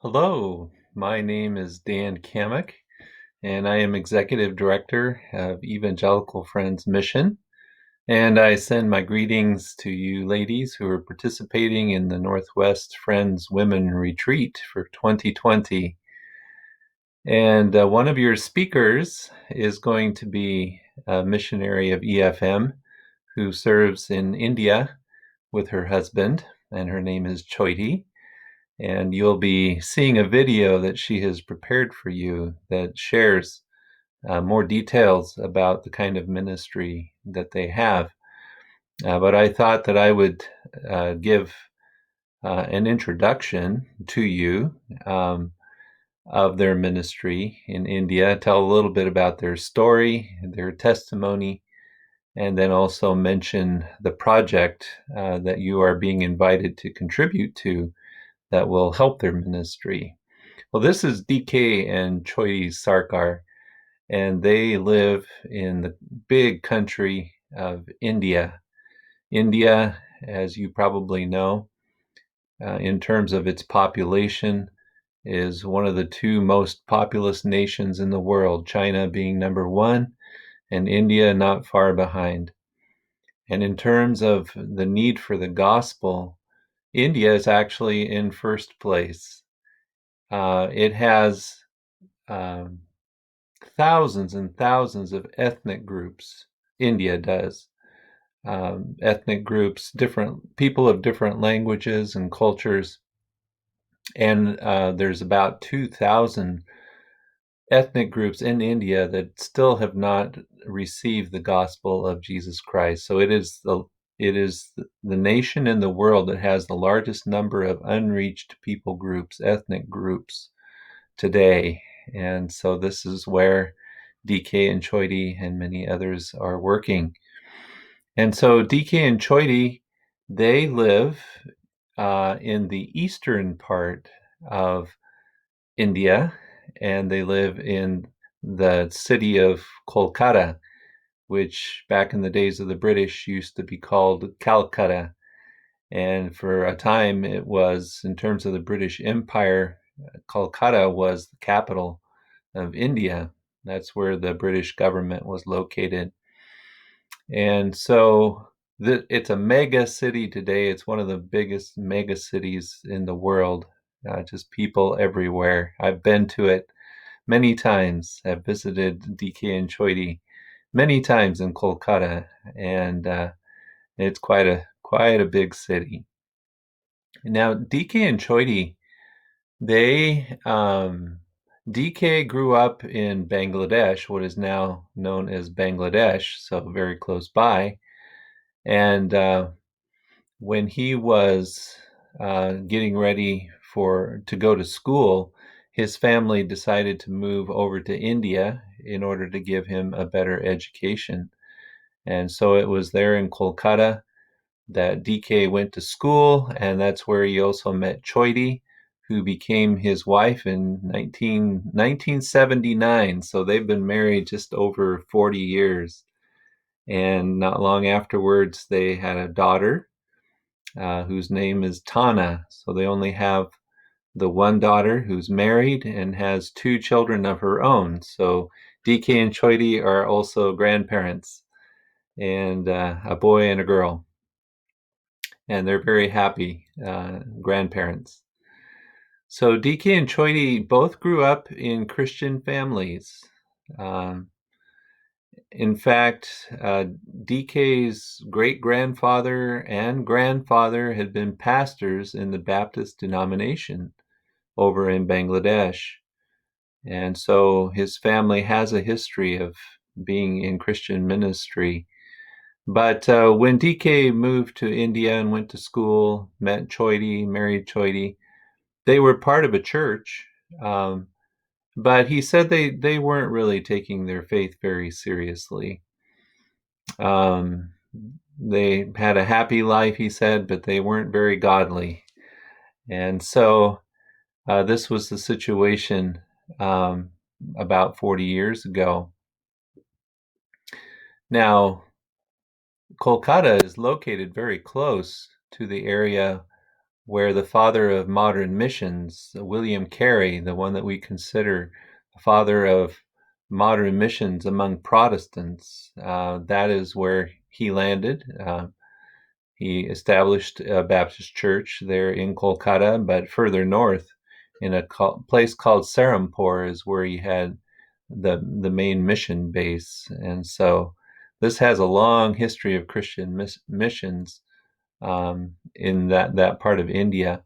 Hello, my name is Dan Kamek, and I am Executive Director of Evangelical Friends Mission. And I send my greetings to you ladies who are participating in the Northwest Friends Women Retreat for 2020. And one of your speakers is going to be a missionary of EFM who serves in India with her husband, and her name is Choity. And you'll be seeing a video that she has prepared for you that shares more details about the kind of ministry that they have. But I thought that I would give an introduction to you of their ministry in India, tell a little bit about their story, their testimony, and then also mention the project that you are being invited to contribute to that will help their ministry. Well, this is DK and Choity Sarkar, and they live in the big country of India. India, as you probably know, in terms of its population, is one of the two most populous nations in the world, China being number one, and India not far behind. And in terms of the need for the gospel, India is actually in first place. It has um, thousands and thousands of ethnic groups. India does. Ethnic groups, different people of different languages and cultures. And there's about 2,000 ethnic groups in India that still have not received the gospel of Jesus Christ. So it is the nation in the world that has the largest number of unreached people groups, ethnic groups today. And so this is where DK and Choity and many others are working. And so DK and Choity, they live in the eastern part of India, and they live in the city of Kolkata, which back in the days of the British used to be called Calcutta. And for a time, it was, in terms of the British Empire, Kolkata was the capital of India. That's where the British government was located. And so it's a mega city today. It's one of the biggest mega cities in the world. Just people everywhere. I've been to it many times. I've visited DK and Choity many times in Kolkata, and it's quite a big city. Now, DK and Choity, they DK grew up in Bangladesh, what is now known as Bangladesh, so very close by. And when he was getting ready to go to school, his family decided to move over to India in order to give him a better education. And so it was there in Kolkata that DK went to school, and that's where he also met Choity, who became his wife in 1979. So they've been married just over 40 years. And not long afterwards, they had a daughter whose name is Tana. So they only have the one daughter who's married and has two children of her own. So DK and Choity are also grandparents, and a boy and a girl. And they're very happy grandparents. So DK and Choity both grew up in Christian families. Um, in fact, DK's great grandfather and grandfather had been pastors in the Baptist denomination over in Bangladesh. And so his family has a history of being in Christian ministry. But when DK moved to India and went to school, met Choity, married Choity, they were part of a church. But he said they weren't really taking their faith very seriously. Um, they had a happy life, he said, but they weren't very godly. And so this was the situation about 40 years ago. Now, Kolkata is located very close to the area where the father of modern missions, William Carey, the one that we consider the father of modern missions among Protestants, that is where he landed. He established a Baptist church there in Kolkata, but further north in a place called Serampore is where he had the main mission base. And so this has a long history of Christian missions in that part of India.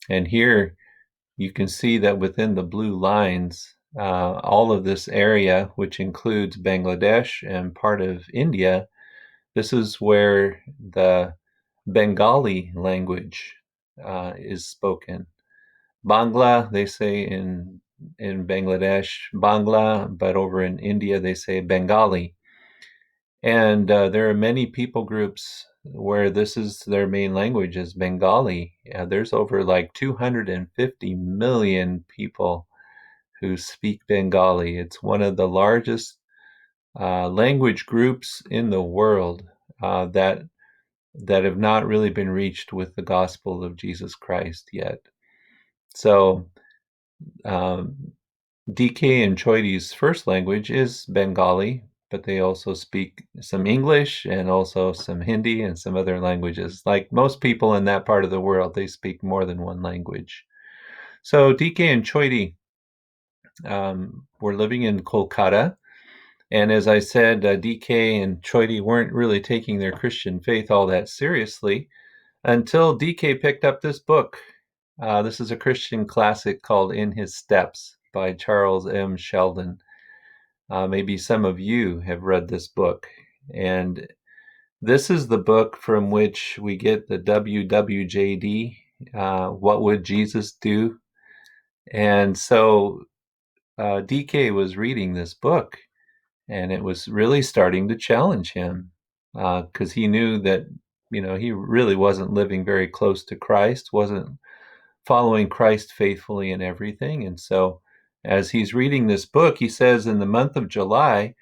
And here you can see that within the blue lines, all of this area, which includes Bangladesh and part of India, this is where the Bengali language is spoken. Bangla, they say in Bangladesh, Bangla, but over in India they say Bengali. And there are many people groups where this is their main language is Bengali. There's over like 250 million people who speak Bengali. It's one of the largest language groups in the world that have not really been reached with the gospel of Jesus Christ yet. So um, DK and Choity's first language is Bengali, but they also speak some English and also some Hindi and some other languages. Like most people in that part of the world, they speak more than one language. So DK and Choity were living in Kolkata. And as I said, DK and Choity weren't really taking their Christian faith all that seriously until DK picked up this book. This is a Christian classic called In His Steps by Charles M. Sheldon. Maybe some of you have read this book. And this is the book from which we get the WWJD, What Would Jesus Do? And so DK was reading this book, and it was really starting to challenge him because he knew that, he really wasn't living very close to Christ, wasn't following Christ faithfully in everything. And so as he's reading this book, he says in the month of July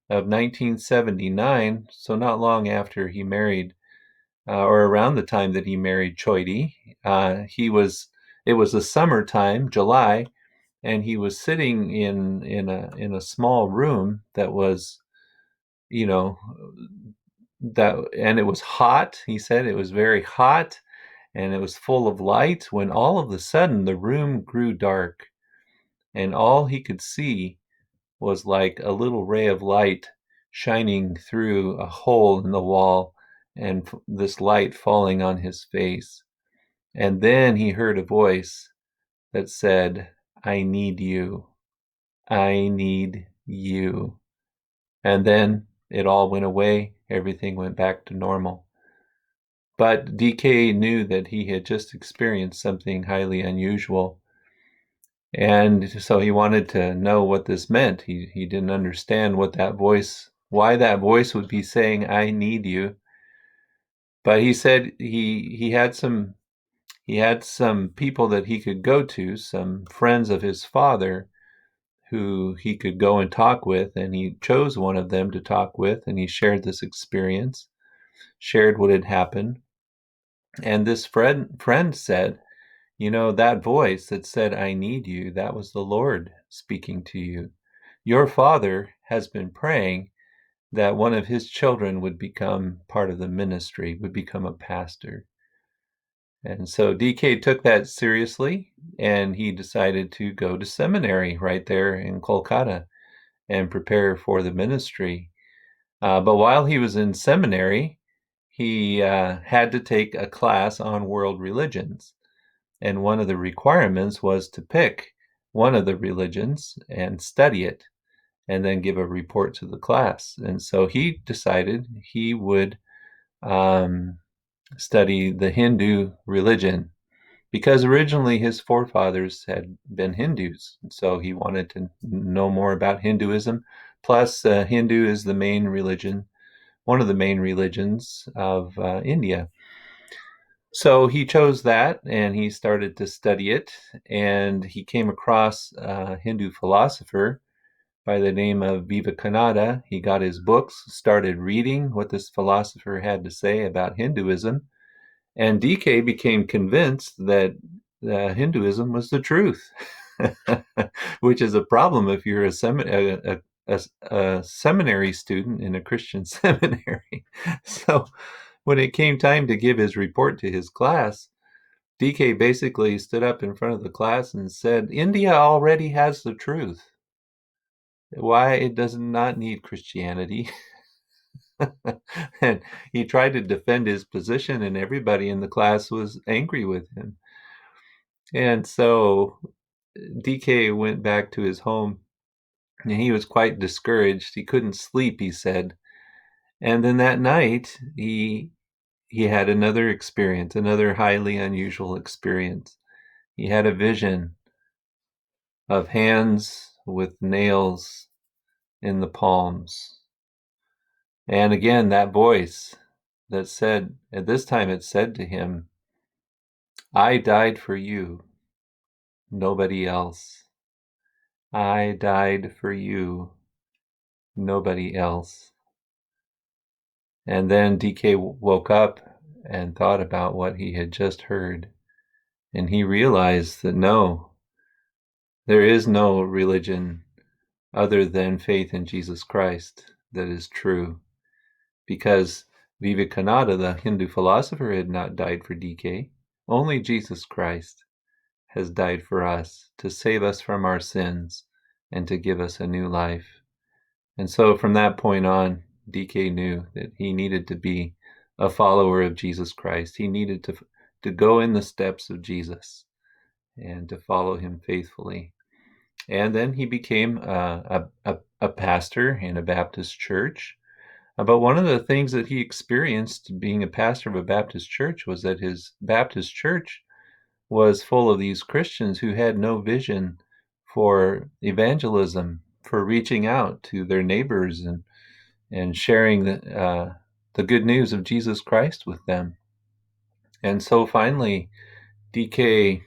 of 1979, so not long after he married, or around the time that he married Choity, it was the summertime, July, and he was sitting in a small room that was, you know, and it was hot. He said it was very hot and it was full of light when all of a sudden the room grew dark and all he could see was like a little ray of light shining through a hole in the wall and this light falling on his face. And then he heard a voice that said, "I need you. I need you." And then it all went away. Everything went back to normal. But DK knew that he had just experienced something highly unusual. And so he wanted to know what this meant. He didn't understand why that voice would be saying, "I need you." But he said he had some people that he could go to, some friends of his father who he could go and talk with, and he chose one of them to talk with, and he shared this experience, shared what had happened. And this friend said, that voice that said, "I need you," that was the Lord speaking to you. Your father has been praying that one of his children would become part of the ministry, would become a pastor. And so DK took that seriously, and he decided to go to seminary right there in Kolkata and prepare for the ministry. But while he was in seminary, he had to take a class on world religions. And one of the requirements was to pick one of the religions and study it and then give a report to the class. And so he decided he would study the Hindu religion because originally his forefathers had been Hindus. So he wanted to know more about Hinduism. Plus, Hindu is the main religion, one of the main religions of India. So he chose that and he started to study it. And he came across a Hindu philosopher by the name of Vivekananda. He got his books, started reading what this philosopher had to say about Hinduism. And DK became convinced that Hinduism was the truth, which is a problem if you're a seminary student in a Christian seminary. So when it came time to give his report to his class, DK basically stood up in front of the class and said, India already has the truth. Why it does not need Christianity. And he tried to defend his position, and everybody in the class was angry with him. And so DK went back to his home, and he was quite discouraged. He couldn't sleep, he said. And then that night, he had another experience, another highly unusual experience. He had a vision of hands with nails in the palms. And again, that voice that said, at this time it said to him, I died for you, nobody else. I died for you, nobody else. And then DK woke up and thought about what he had just heard. And he realized that no, there is no religion other than faith in Jesus Christ that is true. Because Vivekananda, the Hindu philosopher, had not died for DK. Only Jesus Christ has died for us to save us from our sins and to give us a new life. And so from that point on, DK knew that he needed to be a follower of Jesus Christ. He needed to go in the steps of Jesus and to follow him faithfully. And then he became a pastor in a Baptist church. But one of the things that he experienced being a pastor of a Baptist church was that his Baptist church was full of these Christians who had no vision for evangelism, for reaching out to their neighbors and sharing the good news of Jesus Christ with them. And so finally, DK,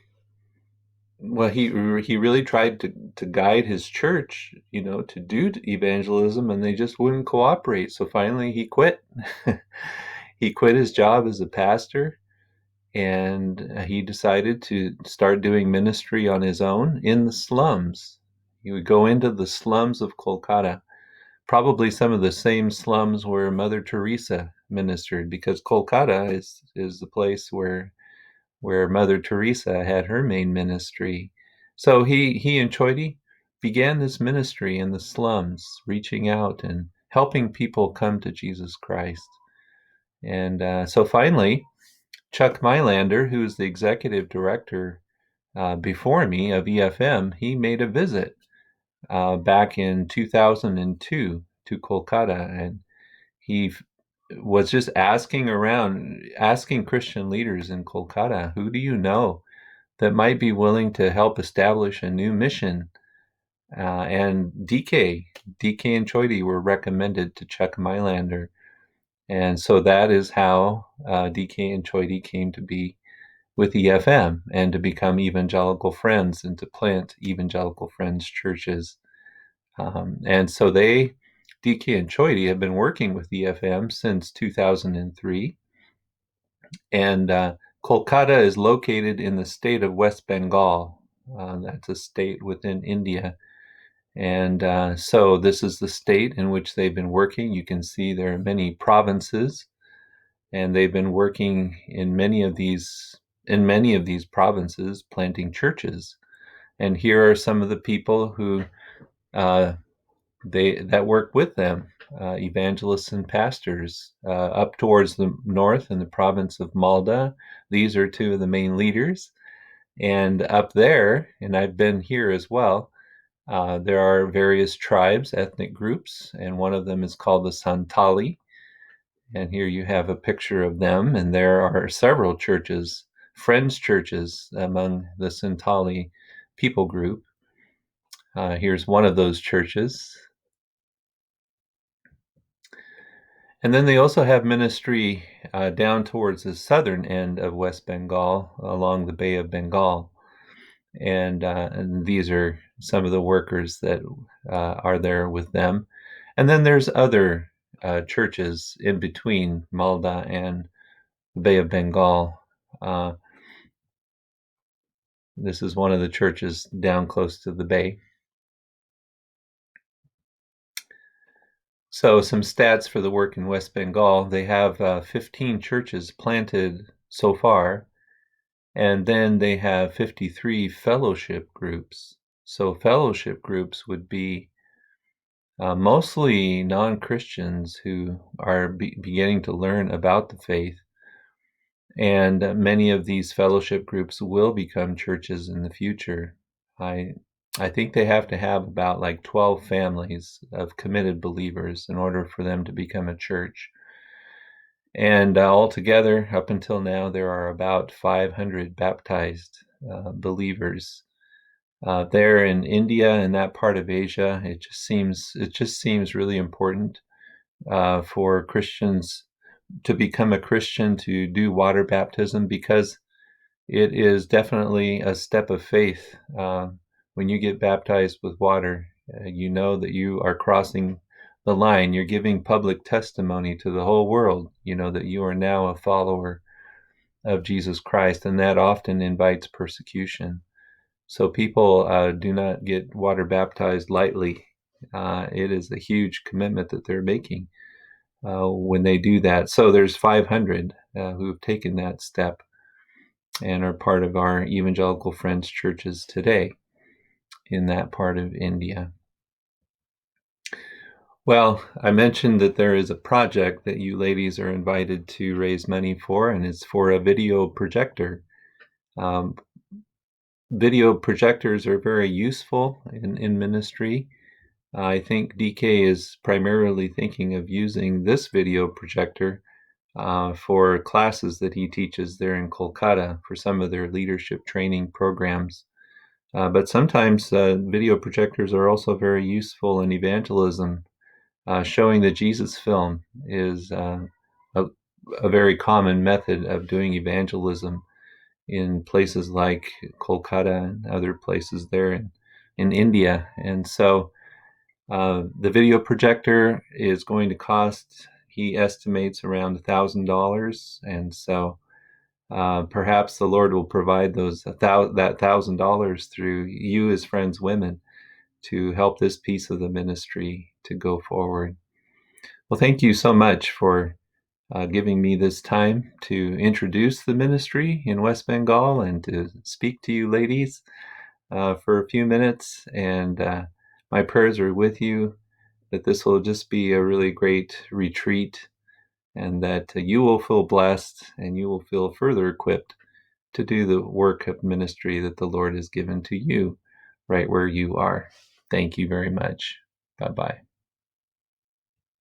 well, he really tried to guide his church, to do evangelism, and they just wouldn't cooperate. So finally, he quit. He quit his job as a pastor, and he decided to start doing ministry on his own in the slums. He would go into the slums of Kolkata, probably some of the same slums where Mother Teresa ministered, because Kolkata is the place where Mother Teresa had her main ministry. So he and Choity began this ministry in the slums, reaching out and helping people come to Jesus Christ. And so finally, Chuck Mylander, who is the executive director before me of EFM, he made a visit back in 2002 to Kolkata, and he was just asking around, asking Christian leaders in Kolkata, who do you know that might be willing to help establish a new mission? And DK and Choity were recommended to Chuck Mylander. And so that is how DK and Choity came to be with EFM and to become Evangelical Friends and to plant Evangelical Friends churches. And so DK and Choity, have been working with EFM since 2003. And Kolkata is located in the state of West Bengal. That's a state within India. And so this is the state in which they've been working. You can see there are many provinces, and they've been working in many of these provinces, planting churches. And here are some of the people who that work with them, evangelists and pastors. Up towards the north in the province of Malda, these are two of the main leaders. And up there, and I've been here as well, there are various tribes, ethnic groups, and one of them is called the Santali. And here you have a picture of them, and there are several churches, friends churches, among the Santali people group. Here's one of those churches. And then they also have ministry down towards the southern end of West Bengal, along the Bay of Bengal. And these are some of the workers that are there with them. And then there's other churches in between Malda and the Bay of Bengal. Uh, this is one of the churches down close to the bay. So some stats for the work in West Bengal. They have 15 churches planted so far, and then they have 53 fellowship groups. So fellowship groups would be mostly non-Christians who are beginning to learn about the faith. And many of these fellowship groups will become churches in the future. I I think they have to have about like 12 families of committed believers in order for them to become a church. And altogether, up until now, there are about 500 baptized believers there in India and that part of Asia. It just seems really important for Christians to become a Christian, to do water baptism, because it is definitely a step of faith. When you get baptized with water, you know that you are crossing the line. You're giving public testimony to the whole world, you know, that you are now a follower of Jesus Christ, and that often invites persecution. So people do not get water baptized lightly. It is a huge commitment that they're making when they do that. So there's 500 who have taken that step and are part of our evangelical friends churches today in that part of India. Well, I mentioned that there is a project that you ladies are invited to raise money for, and it's for a video projector. Um, Video projectors are very useful in ministry. I think DK is primarily thinking of using this video projector for classes that he teaches there in Kolkata for some of their leadership training programs. But sometimes video projectors are also very useful in evangelism. Showing the Jesus film is a, a very common method of doing evangelism in places like Kolkata and other places there in India. And so the video projector is going to cost, he estimates, around $1,000. And so perhaps the Lord will provide that $1,000 through you as friends women to help this piece of the ministry to go forward. Well, thank you so much for giving me this time to introduce the ministry in West Bengal and to speak to you ladies for a few minutes. And my prayers are with you that this will just be a really great retreat, and that you will feel blessed and you will feel further equipped to do the work of ministry that the Lord has given to you right where you are. Thank you very much. Bye bye.